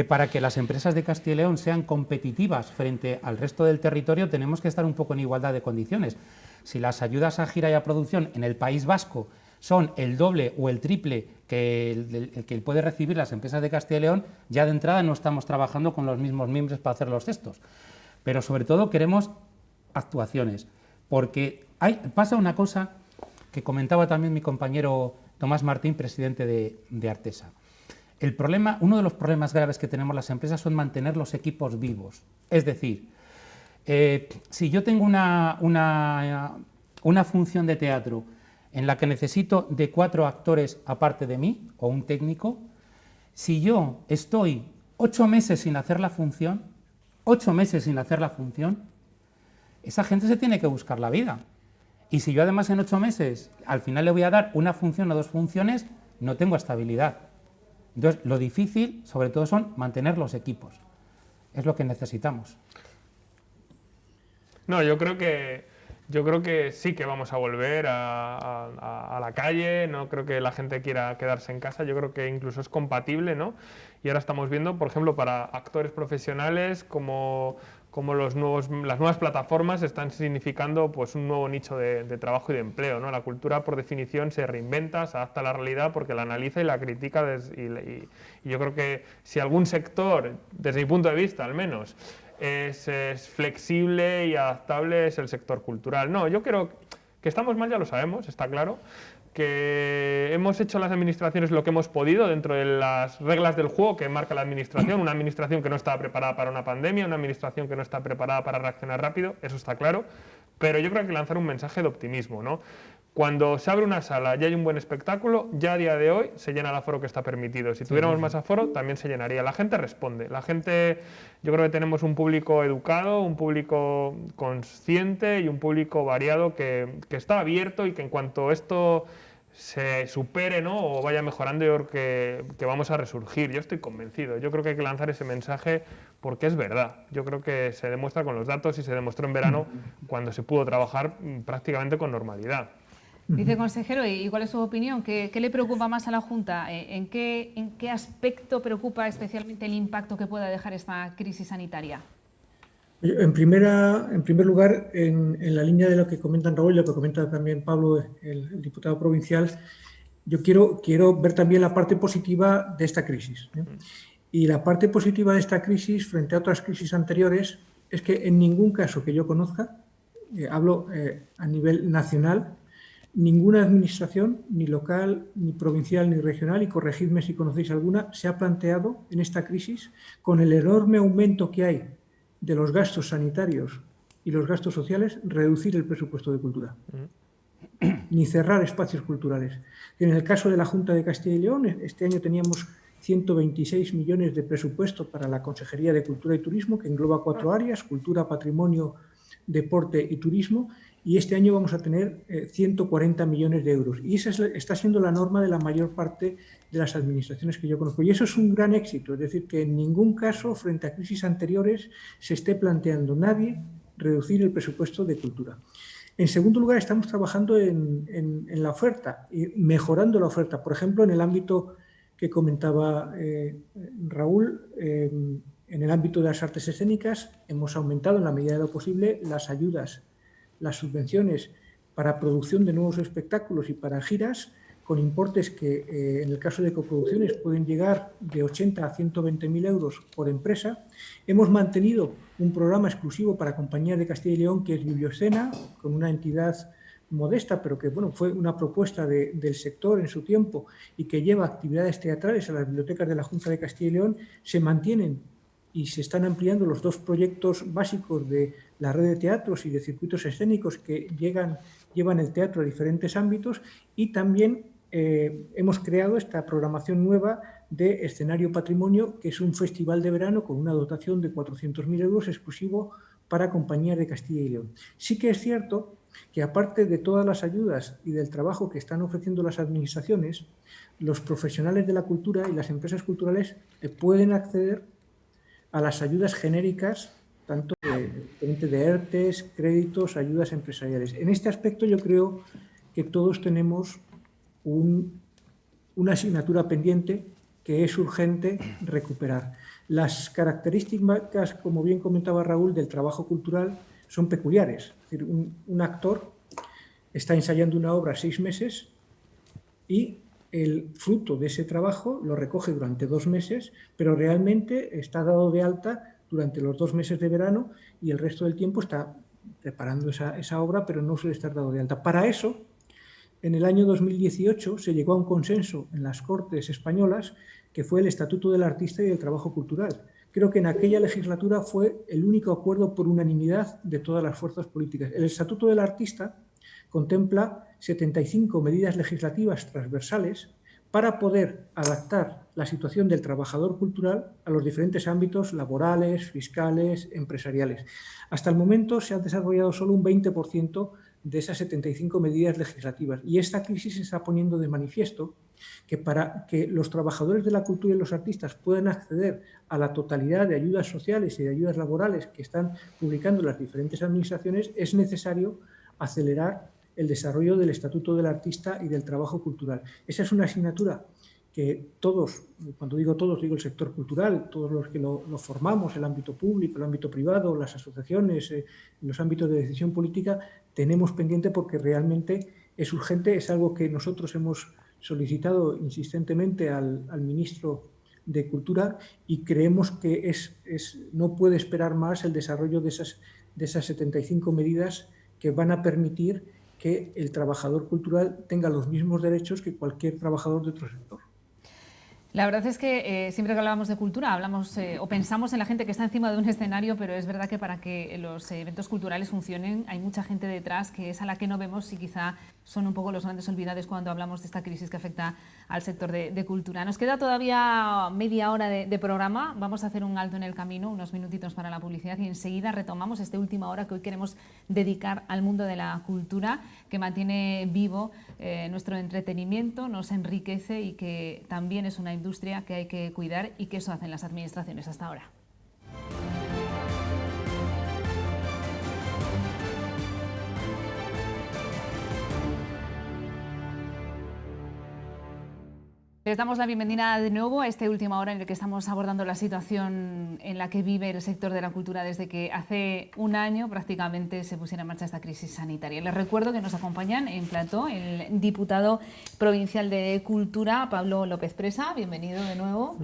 para que las empresas de Castilla y León sean competitivas frente al resto del territorio tenemos que estar un poco en igualdad de condiciones. Si las ayudas a gira y a producción en el País Vasco son el doble o el triple que el que puede recibir las empresas de Castilla y León, ya de entrada no estamos trabajando con los mismos miembros para hacer los textos. Pero sobre todo queremos actuaciones, porque pasa una cosa que comentaba también mi compañero Tomás Martín, presidente de Artesa. Uno de los problemas graves que tenemos las empresas son mantener los equipos vivos. Es decir, si yo tengo una función de teatro en la que necesito de 4 actores aparte de mí, o un técnico, si yo estoy 8 meses sin hacer la función, esa gente se tiene que buscar la vida. Y si yo además en 8 meses al final le voy a dar una función o 2 funciones, no tengo estabilidad. Entonces, lo difícil, sobre todo, son mantener los equipos. Es lo que necesitamos. No, yo creo que sí que vamos a volver a la calle, no creo que la gente quiera quedarse en casa, yo creo que incluso es compatible, ¿no? Y ahora estamos viendo, por ejemplo, para actores profesionales, como las nuevas plataformas están significando pues, un nuevo nicho de trabajo y de empleo, ¿no? La cultura, por definición, se reinventa, se adapta a la realidad porque la analiza y la critica. Y yo creo que si algún sector, desde mi punto de vista al menos, es flexible y adaptable, es el sector cultural. No, yo creo que estamos mal, ya lo sabemos, está claro, que hemos hecho las administraciones lo que hemos podido dentro de las reglas del juego que marca la administración, una administración que no estaba preparada para una pandemia, una administración que no está preparada para reaccionar rápido, eso está claro, pero yo creo que hay que lanzar un mensaje de optimismo, ¿no? Cuando se abre una sala y hay un buen espectáculo, ya a día de hoy se llena el aforo que está permitido. Si tuviéramos más aforo, también se llenaría. La gente responde. La gente, yo creo que tenemos un público educado, un público consciente y un público variado que está abierto y que en cuanto esto se supere, ¿no? O vaya mejorando, yo creo que vamos a resurgir. Yo estoy convencido. Yo creo que hay que lanzar ese mensaje porque es verdad. Yo creo que se demuestra con los datos y se demostró en verano cuando se pudo trabajar prácticamente con normalidad. Viceconsejero, ¿y cuál es su opinión? ¿Qué le preocupa más a la Junta? ¿En qué aspecto preocupa especialmente el impacto que pueda dejar esta crisis sanitaria? En primer lugar, en la línea de lo que comentan Raúl y lo que comenta también Pablo, el diputado provincial, yo quiero ver también la parte positiva de esta crisis, ¿eh? Y la parte positiva de esta crisis, frente a otras crisis anteriores, es que en ningún caso que yo conozca, hablo a nivel nacional, ninguna administración, ni local, ni provincial, ni regional, y corregidme si conocéis alguna, se ha planteado en esta crisis, con el enorme aumento que hay de los gastos sanitarios y los gastos sociales, reducir el presupuesto de cultura, ni cerrar espacios culturales. En el caso de la Junta de Castilla y León, este año teníamos 126 millones de presupuesto para la Consejería de Cultura y Turismo, que engloba 4 áreas: cultura, patrimonio, deporte y turismo, y este año vamos a tener 140 millones de euros. Y esa está siendo la norma de la mayor parte de las administraciones que yo conozco. Y eso es un gran éxito, es decir, que en ningún caso, frente a crisis anteriores, se esté planteando nadie reducir el presupuesto de cultura. En segundo lugar, estamos trabajando en la oferta y mejorando la oferta. Por ejemplo, en el ámbito que comentaba Raúl, en el ámbito de las artes escénicas, hemos aumentado en la medida de lo posible las ayudas, las subvenciones para producción de nuevos espectáculos y para giras, con importes que en el caso de coproducciones pueden llegar de 80 a 120.000 euros por empresa. Hemos mantenido un programa exclusivo para compañías de Castilla y León, que es Biblioscena, con una entidad modesta, pero que bueno, fue una propuesta del sector en su tiempo y que lleva actividades teatrales a las bibliotecas de la Junta de Castilla y León. Se mantienen y se están ampliando los dos proyectos básicos de la red de teatros y de circuitos escénicos que llevan el teatro a diferentes ámbitos, y también hemos creado esta programación nueva de Escenario Patrimonio, que es un festival de verano con una dotación de 400.000 euros exclusivo para compañías de Castilla y León. Sí que es cierto que, aparte de todas las ayudas y del trabajo que están ofreciendo las administraciones, los profesionales de la cultura y las empresas culturales pueden acceder a las ayudas genéricas, tanto de ERTES, créditos, ayudas empresariales. En este aspecto yo creo que todos tenemos una asignatura pendiente que es urgente recuperar. Las características, como bien comentaba Raúl, del trabajo cultural son peculiares. Es decir, un actor está ensayando una obra 6 meses y el fruto de ese trabajo lo recoge durante 2 meses, pero realmente está dado de alta durante los 2 meses de verano y el resto del tiempo está preparando esa obra, pero no suele estar dado de alta. Para eso, en el año 2018 se llegó a un consenso en las Cortes españolas, que fue el Estatuto del Artista y del Trabajo Cultural. Creo que en aquella legislatura fue el único acuerdo por unanimidad de todas las fuerzas políticas. El Estatuto del Artista contempla 75 medidas legislativas transversales para poder adaptar la situación del trabajador cultural a los diferentes ámbitos laborales, fiscales, empresariales. Hasta el momento se ha desarrollado solo un 20% de esas 75 medidas legislativas, y esta crisis está poniendo de manifiesto que para que los trabajadores de la cultura y los artistas puedan acceder a la totalidad de ayudas sociales y de ayudas laborales que están publicando las diferentes administraciones, es necesario acelerar el desarrollo del Estatuto del Artista y del Trabajo Cultural. Esa es una asignatura que todos, cuando digo todos, digo el sector cultural, todos los que lo formamos, el ámbito público, el ámbito privado, las asociaciones, los ámbitos de decisión política, tenemos pendiente, porque realmente es urgente, es algo que nosotros hemos solicitado insistentemente al ministro de Cultura, y creemos que no puede esperar más el desarrollo de esas 75 medidas que van a permitir que el trabajador cultural tenga los mismos derechos que cualquier trabajador de otro sector. La verdad es que siempre que hablamos de cultura hablamos o pensamos en la gente que está encima de un escenario, pero es verdad que para que los eventos culturales funcionen hay mucha gente detrás, que es a la que no vemos y quizá son un poco los grandes olvidados cuando hablamos de esta crisis que afecta al sector de cultura. Nos queda todavía media hora de programa, vamos a hacer un alto en el camino, unos minutitos para la publicidad, y enseguida retomamos esta última hora que hoy queremos dedicar al mundo de la cultura, que mantiene vivo nuestro entretenimiento, nos enriquece y que también es una industria que hay que cuidar, y que eso hacen las administraciones hasta ahora. Les damos la bienvenida de nuevo a esta última hora en la que estamos abordando la situación en la que vive el sector de la cultura desde que hace un año prácticamente se pusiera en marcha esta crisis sanitaria. Les recuerdo que nos acompañan en plató el diputado provincial de Cultura, Pablo López Presa. Bienvenido de nuevo.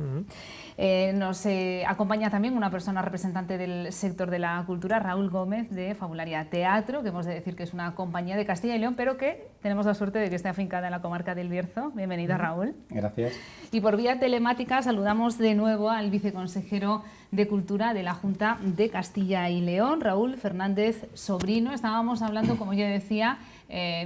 Nos acompaña también una persona representante del sector de la cultura, Raúl Gómez, de Fabularia Teatro, que hemos de decir que es una compañía de Castilla y León, pero que tenemos la suerte de que esté afincada en la comarca del Bierzo. Bienvenido, Raúl. Gracias. Y por vía telemática saludamos de nuevo al viceconsejero de Cultura de la Junta de Castilla y León, Raúl Fernández Sobrino. Estábamos hablando, como yo decía,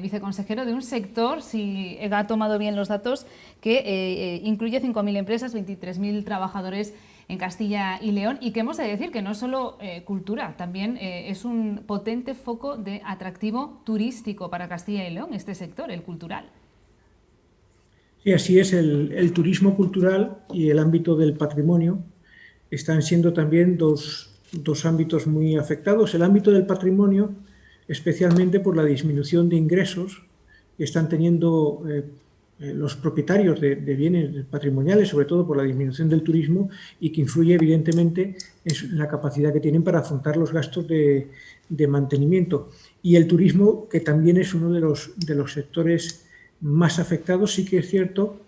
viceconsejero, de un sector, si he tomado bien los datos, que incluye 5.000 empresas, 23.000 trabajadores en Castilla y León, y que hemos de decir que no es solo cultura, también es un potente foco de atractivo turístico para Castilla y León, este sector, el cultural. Sí, así es, el turismo cultural y el ámbito del patrimonio están siendo también dos ámbitos muy afectados. El ámbito del patrimonio, especialmente por la disminución de ingresos que están teniendo los propietarios de bienes patrimoniales, sobre todo por la disminución del turismo, y que influye evidentemente en la capacidad que tienen para afrontar los gastos de mantenimiento. Y el turismo, que también es uno de los sectores más afectados. Sí que es cierto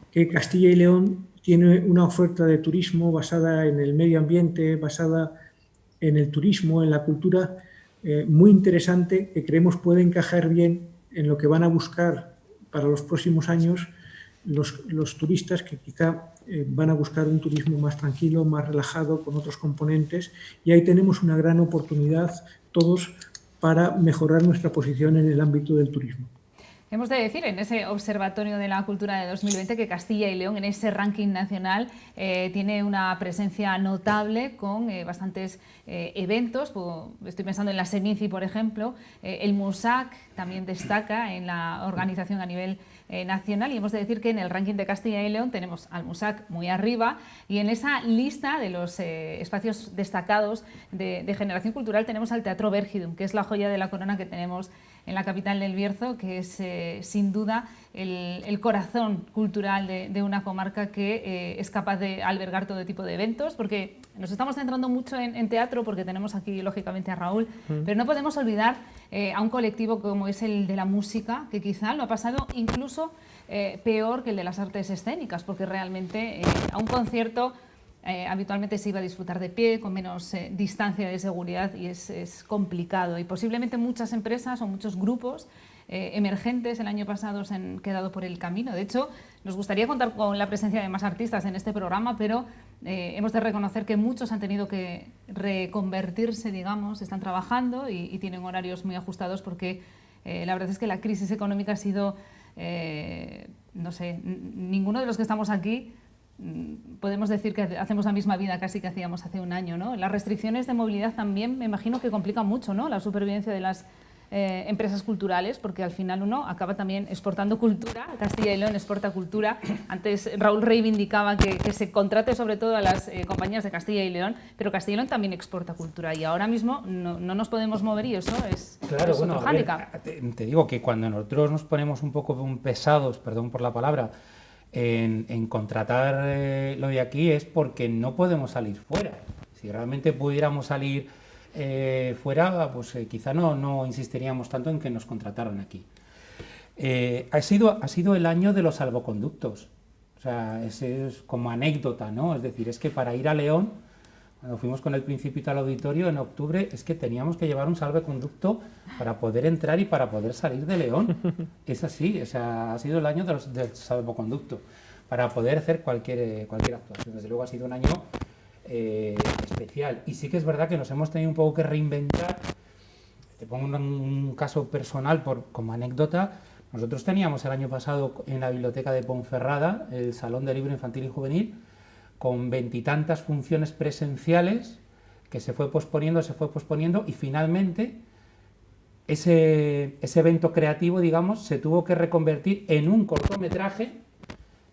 que Castilla y León tiene una oferta de turismo basada en el medio ambiente, basada en el turismo, en la cultura, muy interesante, que creemos puede encajar bien en lo que van a buscar para los próximos años los turistas, que quizá van a buscar un turismo más tranquilo, más relajado, con otros componentes, y ahí tenemos una gran oportunidad todos para mejorar nuestra posición en el ámbito del turismo. Hemos de decir en ese Observatorio de la Cultura de 2020 que Castilla y León en ese ranking nacional tiene una presencia notable con bastantes eventos. Estoy pensando en la Semici, por ejemplo. El MUSAC también destaca en la organización a nivel nacional, y hemos de decir que en el ranking de Castilla y León tenemos al MUSAC muy arriba, y en esa lista de los espacios destacados de generación cultural tenemos al Teatro Vergidum, que es la joya de la corona que tenemos en la capital del Bierzo, que es sin duda el corazón cultural de una comarca que es capaz de albergar todo tipo de eventos, porque nos estamos centrando mucho en teatro, porque tenemos aquí lógicamente a Raúl, pero no podemos olvidar a un colectivo como es el de la música, que quizá lo ha pasado incluso peor que el de las artes escénicas, porque realmente a un concierto habitualmente se iba a disfrutar de pie, con menos distancia de seguridad, y es complicado. Y posiblemente muchas empresas o muchos grupos emergentes el año pasado se han quedado por el camino. De hecho, nos gustaría contar con la presencia de más artistas en este programa, pero hemos de reconocer que muchos han tenido que reconvertirse, digamos, están trabajando y tienen horarios muy ajustados, porque la verdad es que la crisis económica ha sido, no sé, ninguno de los que estamos aquí podemos decir que hacemos la misma vida casi que hacíamos hace un año, ¿no? Las restricciones de movilidad también me imagino que complican mucho, ¿no?, la supervivencia de las empresas culturales, porque al final uno acaba también exportando cultura. Castilla y León exporta cultura. Antes Raúl reivindicaba que se contrate sobre todo a las compañías de Castilla y León, pero Castilla y León también exporta cultura, y ahora mismo no nos podemos mover, y eso es, claro, es otro hándicap. Te digo que cuando nosotros nos ponemos un poco pesados, perdón por la palabra, en contratar lo de aquí, es porque no podemos salir fuera. Si realmente pudiéramos salir fuera, pues quizá no insistiríamos tanto en que nos contrataran aquí. Ha sido el año de los salvoconductos. O sea, es como anécdota, ¿no? Es decir, es que para ir a León, cuando fuimos con el Principito al auditorio en octubre, es que teníamos que llevar un salvoconducto para poder entrar y para poder salir de León. Es así, o sea, ha sido el año del salvoconducto para poder hacer cualquier actuación. Desde luego ha sido un año especial, y sí que es verdad que nos hemos tenido un poco que reinventar. Te pongo un caso personal como anécdota. Nosotros teníamos el año pasado en la biblioteca de Ponferrada el Salón de Libro Infantil y Juvenil, con 20 y tantas funciones presenciales, que se fue posponiendo, y finalmente ese evento creativo, digamos, se tuvo que reconvertir en un cortometraje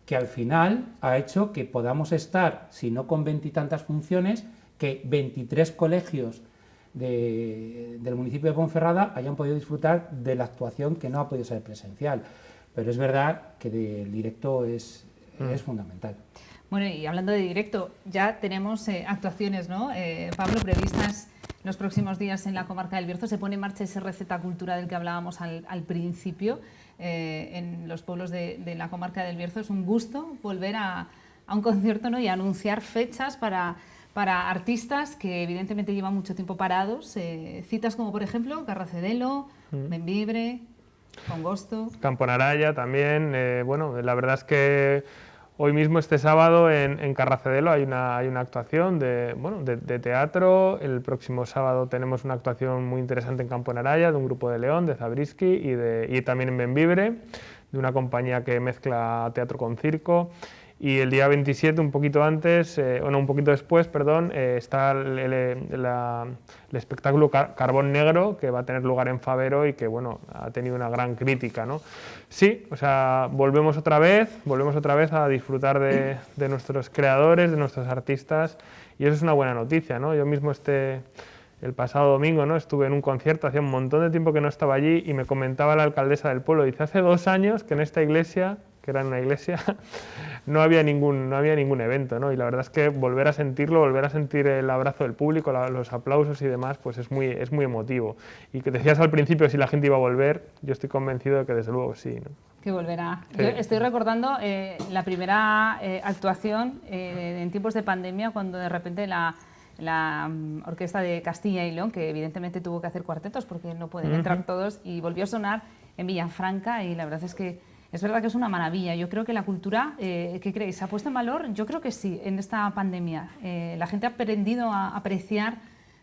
que al final ha hecho que podamos estar, si no con 20 y tantas funciones, que 23 colegios del municipio de Ponferrada hayan podido disfrutar de la actuación, que no ha podido ser presencial. Pero es verdad que el directo es fundamental. Bueno, y hablando de directo, ya tenemos actuaciones, ¿no? Pablo, previstas los próximos días en la comarca del Bierzo. Se pone en marcha ese Receta Cultura del que hablábamos al principio, en los pueblos de la comarca del Bierzo. Es un gusto volver a un concierto, ¿no?, y anunciar fechas para artistas que evidentemente llevan mucho tiempo parados. Citas como, por ejemplo, Carracedelo, Bembibre, Congosto. Camponaraya también. Bueno, la verdad es que hoy mismo, este sábado, en Carracedelo hay una actuación de teatro. El próximo sábado tenemos una actuación muy interesante en Camponaraya, de un grupo de León, de Zabriskie, y también en Bembibre, de una compañía que mezcla teatro con circo. Y el día 27, un poquito antes, un poquito después, perdón, está el espectáculo Carbón Negro, que va a tener lugar en Fabero y que, bueno, ha tenido una gran crítica, ¿no? Sí, o sea, volvemos otra vez a disfrutar de nuestros creadores, de nuestros artistas, y eso es una buena noticia, ¿no? Yo mismo el pasado domingo, ¿no?, estuve en un concierto, hacía un montón de tiempo que no estaba allí, y me comentaba la alcaldesa del pueblo, dice, hace 2 años que en esta iglesia, que era una iglesia, no había ningún evento, ¿no? Y la verdad es que volver a sentirlo, volver a sentir el abrazo del público, los aplausos y demás, pues es muy emotivo. Y que decías al principio si la gente iba a volver, yo estoy convencido de que desde luego sí, ¿no? Que volverá. Sí. Yo estoy recordando la primera actuación en tiempos de pandemia, cuando de repente la Orquesta de Castilla y León, que evidentemente tuvo que hacer cuartetos porque no pueden entrar todos, y volvió a sonar en Villafranca, y la verdad es que es verdad que es una maravilla. Yo creo que la cultura, ¿qué creéis? ¿Se ha puesto en valor? Yo creo que sí, en esta pandemia. La gente ha aprendido a apreciar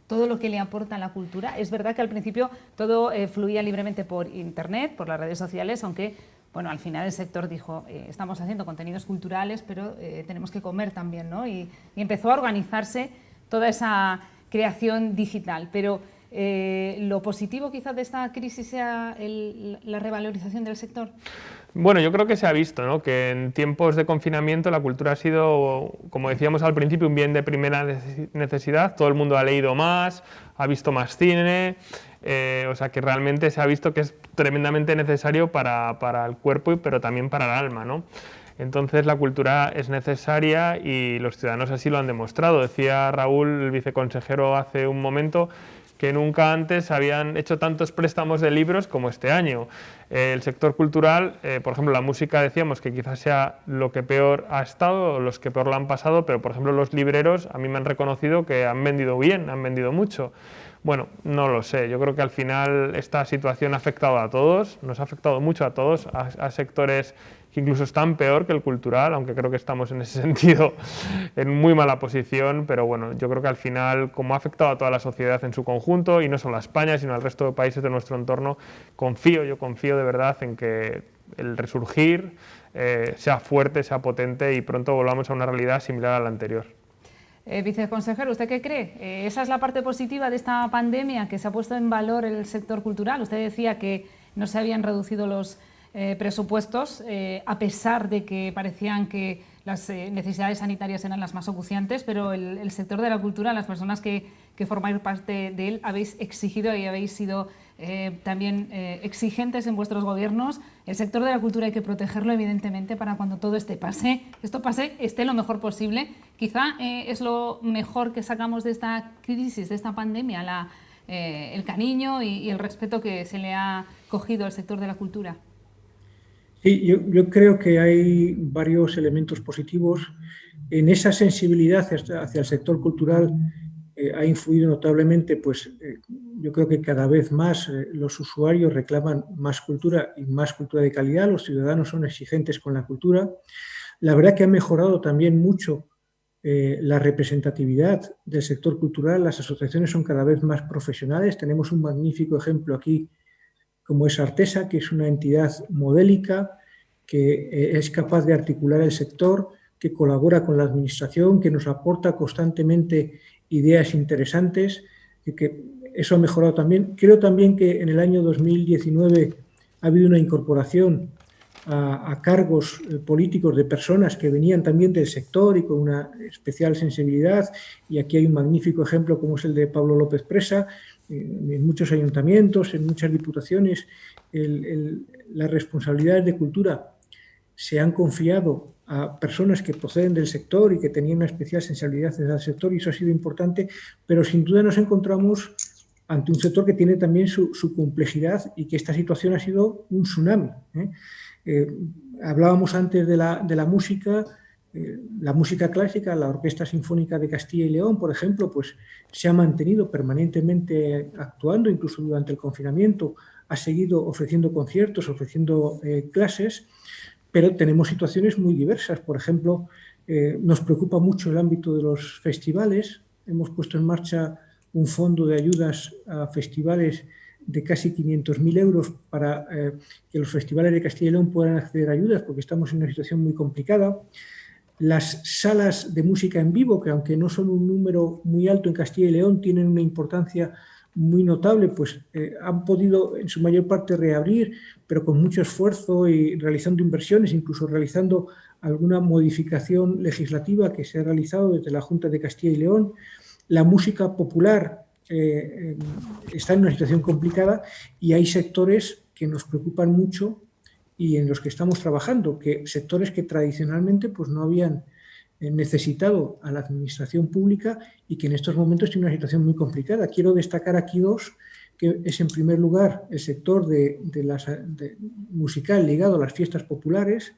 todo lo que le aporta la cultura. Es verdad que al principio todo fluía libremente por internet, por las redes sociales, aunque bueno, al final el sector dijo, estamos haciendo contenidos culturales, pero tenemos que comer también, ¿no? Y empezó a organizarse toda esa creación digital. Pero ¿lo positivo quizás de esta crisis sea la revalorización del sector? Bueno, yo creo que se ha visto, ¿no?, que en tiempos de confinamiento la cultura ha sido, como decíamos al principio, un bien de primera necesidad. Todo el mundo ha leído más, ha visto más cine, o sea que realmente se ha visto que es tremendamente necesario para el cuerpo, pero también para el alma, ¿no? Entonces la cultura es necesaria y los ciudadanos así lo han demostrado. Decía Raúl, el viceconsejero, hace un momento, que nunca antes habían hecho tantos préstamos de libros como este año. El sector cultural, por ejemplo, la música, decíamos que quizás sea lo que peor ha estado, o los que peor lo han pasado, pero por ejemplo los libreros a mí me han reconocido que han vendido bien, han vendido mucho. Bueno, no lo sé, yo creo que al final esta situación ha afectado a todos, nos ha afectado mucho a todos, a sectores que incluso están peor que el cultural, aunque creo que estamos en ese sentido en muy mala posición, pero bueno, yo creo que al final, como ha afectado a toda la sociedad en su conjunto, y no solo a España, sino al resto de países de nuestro entorno, yo confío de verdad en que el resurgir sea fuerte, sea potente y pronto volvamos a una realidad similar a la anterior. Viceconsejero, ¿usted qué cree? ¿Esa es la parte positiva de esta pandemia, que se ha puesto en valor el sector cultural? Usted decía que no se habían reducido los presupuestos, a pesar de que parecían que las necesidades sanitarias eran las más acuciantes, pero el sector de la cultura, las personas que formáis parte de él, habéis exigido y habéis sido también exigentes en vuestros gobiernos. El sector de la cultura hay que protegerlo, evidentemente, para cuando todo esté esté lo mejor posible. Quizá es lo mejor que sacamos de esta crisis, de esta pandemia, el cariño y el respeto que se le ha cogido al sector de la cultura. Sí, yo creo que hay varios elementos positivos. En esa sensibilidad hacia el sector cultural ha influido notablemente, pues yo creo que cada vez más los usuarios reclaman más cultura y más cultura de calidad, los ciudadanos son exigentes con la cultura. La verdad que ha mejorado también mucho la representatividad del sector cultural, las asociaciones son cada vez más profesionales, tenemos un magnífico ejemplo aquí como es Artesa, que es una entidad modélica, que es capaz de articular el sector, que colabora con la administración, que nos aporta constantemente ideas interesantes, y que eso ha mejorado también. Creo también que en el año 2019 ha habido una incorporación a cargos políticos de personas que venían también del sector y con una especial sensibilidad, y aquí hay un magnífico ejemplo como es el de Pablo López Presa. En muchos ayuntamientos, en muchas diputaciones, las responsabilidades de cultura se han confiado a personas que proceden del sector y que tenían una especial sensibilidad hacia el sector, y eso ha sido importante, pero sin duda nos encontramos ante un sector que tiene también su complejidad y que esta situación ha sido un tsunami. Hablábamos antes de la música. La música clásica, la Orquesta Sinfónica de Castilla y León, por ejemplo, pues se ha mantenido permanentemente actuando, incluso durante el confinamiento, ha seguido ofreciendo conciertos, ofreciendo clases, pero tenemos situaciones muy diversas. Por ejemplo, nos preocupa mucho el ámbito de los festivales. Hemos puesto en marcha un fondo de ayudas a festivales de casi 500.000 euros para que los festivales de Castilla y León puedan acceder a ayudas, porque estamos en una situación muy complicada. Las salas de música en vivo, que aunque no son un número muy alto en Castilla y León, tienen una importancia muy notable, pues han podido en su mayor parte reabrir, pero con mucho esfuerzo y realizando inversiones, incluso realizando alguna modificación legislativa que se ha realizado desde la Junta de Castilla y León. La música popular está en una situación complicada y hay sectores que nos preocupan mucho y en los que estamos trabajando, que sectores que tradicionalmente pues, no habían necesitado a la administración pública y que en estos momentos tiene una situación muy complicada. Quiero destacar aquí dos, que es en primer lugar el sector musical ligado a las fiestas populares,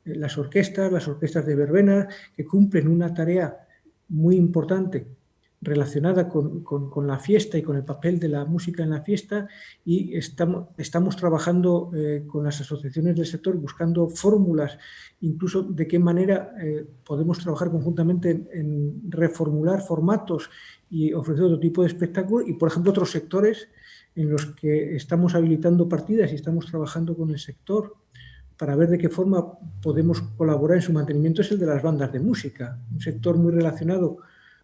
las orquestas de verbena, que cumplen una tarea muy importante relacionada con la fiesta y con el papel de la música en la fiesta, y estamos trabajando con las asociaciones del sector buscando fórmulas, incluso de qué manera podemos trabajar conjuntamente en reformular formatos y ofrecer otro tipo de espectáculo, y por ejemplo otros sectores en los que estamos habilitando partidas y estamos trabajando con el sector para ver de qué forma podemos colaborar en su mantenimiento, es el de las bandas de música, un sector muy relacionado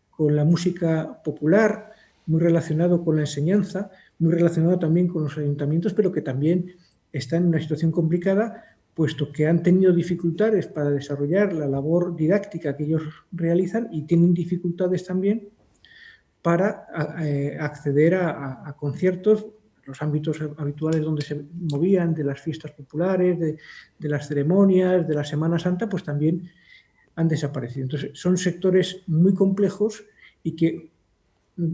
con la música popular, muy relacionado con la enseñanza, muy relacionado también con los ayuntamientos, pero que también está en una situación complicada, puesto que han tenido dificultades para desarrollar la labor didáctica que ellos realizan y tienen dificultades también para acceder a conciertos, los ámbitos habituales donde se movían, de las fiestas populares, de las ceremonias, de la Semana Santa, pues también han desaparecido. Entonces, son sectores muy complejos y que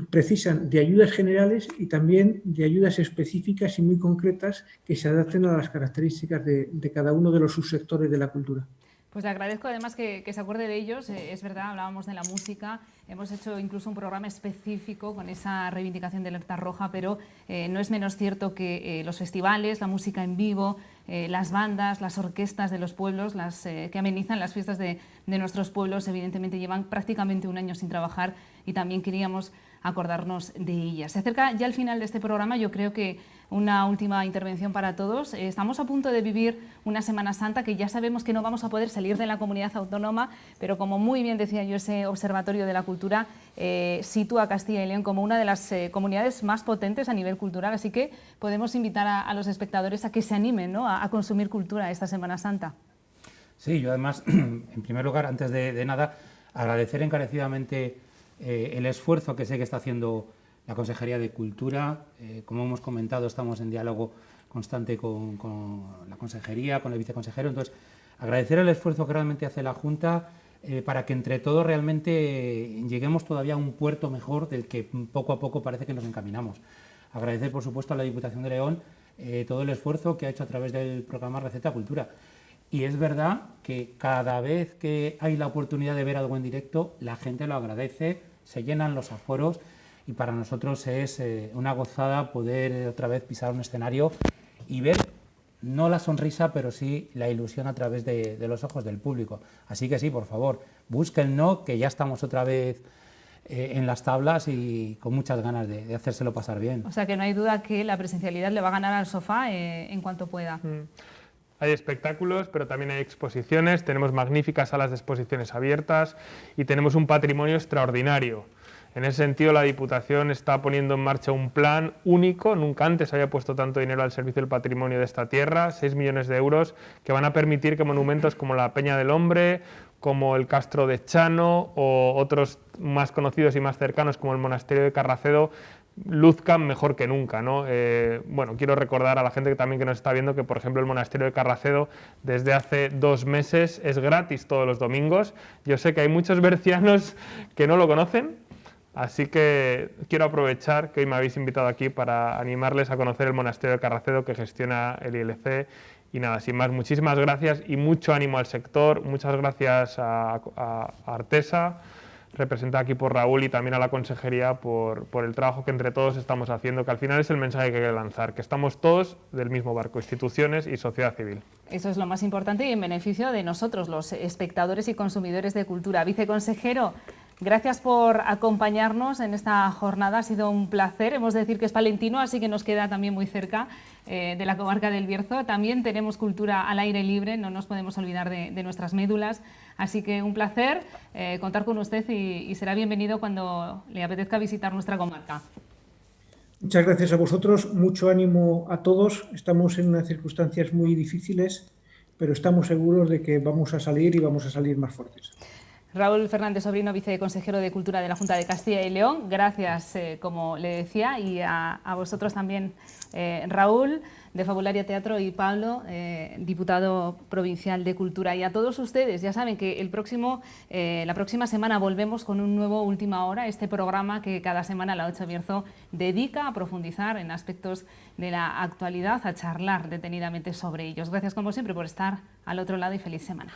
precisan de ayudas generales y también de ayudas específicas y muy concretas que se adapten a las características de cada uno de los subsectores de la cultura. Pues le agradezco además que se acuerde de ellos. Es verdad, hablábamos de la música, hemos hecho incluso un programa específico con esa reivindicación de alerta roja, pero no es menos cierto que los festivales, la música en vivo, las bandas, las orquestas de los pueblos, las que amenizan las fiestas de nuestros pueblos, evidentemente llevan prácticamente un año sin trabajar y también queríamos acordarnos de ellas. Se acerca ya el final de este programa, yo creo que una última intervención para todos. Estamos a punto de vivir una Semana Santa que ya sabemos que no vamos a poder salir de la comunidad autónoma, pero como muy bien decía yo, ese Observatorio de la Cultura sitúa a Castilla y León como una de las comunidades más potentes a nivel cultural, así que podemos invitar a los espectadores a que se animen, ¿no?, a consumir cultura esta Semana Santa. Sí, yo además, en primer lugar, antes de nada, agradecer encarecidamente el esfuerzo que sé que está haciendo la Consejería de Cultura. Como hemos comentado, estamos en diálogo constante con la Consejería, con el viceconsejero. Entonces, agradecer el esfuerzo que realmente hace la Junta para que entre todos realmente lleguemos todavía a un puerto mejor del que poco a poco parece que nos encaminamos. Agradecer, por supuesto, a la Diputación de León todo el esfuerzo que ha hecho a través del programa Receta Cultura. Y es verdad que cada vez que hay la oportunidad de ver algo en directo, la gente lo agradece, se llenan los aforos y para nosotros es una gozada poder otra vez pisar un escenario y ver, no la sonrisa, pero sí la ilusión a través de los ojos del público. Así que sí, por favor, búsquennos, que ya estamos otra vez en las tablas y con muchas ganas de hacérselo pasar bien. O sea que no hay duda que la presencialidad le va a ganar al sofá en cuanto pueda. Hay espectáculos, pero también hay exposiciones, tenemos magníficas salas de exposiciones abiertas y tenemos un patrimonio extraordinario. En ese sentido, la Diputación está poniendo en marcha un plan único, nunca antes había puesto tanto dinero al servicio del patrimonio de esta tierra, 6 millones de euros, que van a permitir que monumentos como la Peña del Hombre, como el Castro de Chano o otros más conocidos y más cercanos como el Monasterio de Carracedo luzcan mejor que nunca, ¿no? Bueno, quiero recordar a la gente que también que nos está viendo que, por ejemplo, el Monasterio de Carracedo desde hace 2 meses es gratis todos los domingos. Yo sé que hay muchos bercianos que no lo conocen, así que quiero aprovechar que hoy me habéis invitado aquí para animarles a conocer el Monasterio de Carracedo que gestiona el ILC. Y nada, sin más, muchísimas gracias y mucho ánimo al sector. Muchas gracias a Artesa, representada aquí por Raúl, y también a la Consejería por el trabajo que entre todos estamos haciendo, que al final es el mensaje que hay que lanzar, que estamos todos del mismo barco, instituciones y sociedad civil. Eso es lo más importante y en beneficio de nosotros, los espectadores y consumidores de cultura. Viceconsejero, Gracias por acompañarnos en esta jornada, ha sido un placer. Hemos de decir que es palentino, así que nos queda también muy cerca de la comarca del Bierzo. También tenemos cultura al aire libre, no nos podemos olvidar de nuestras médulas. Así que un placer contar con usted y será bienvenido cuando le apetezca visitar nuestra comarca. Muchas gracias a vosotros, mucho ánimo a todos. Estamos en unas circunstancias muy difíciles, pero estamos seguros de que vamos a salir y vamos a salir más fuertes. Raúl Fernández Sobrino, viceconsejero de Cultura de la Junta de Castilla y León, gracias, como le decía, y a vosotros también, Raúl, de Fabularia Teatro, y Pablo, diputado provincial de Cultura. Y a todos ustedes, ya saben que la próxima semana volvemos con un nuevo Última Hora, este programa que cada semana la 8 Bierzo dedica a profundizar en aspectos de la actualidad, a charlar detenidamente sobre ellos. Gracias, como siempre, por estar al otro lado y feliz semana.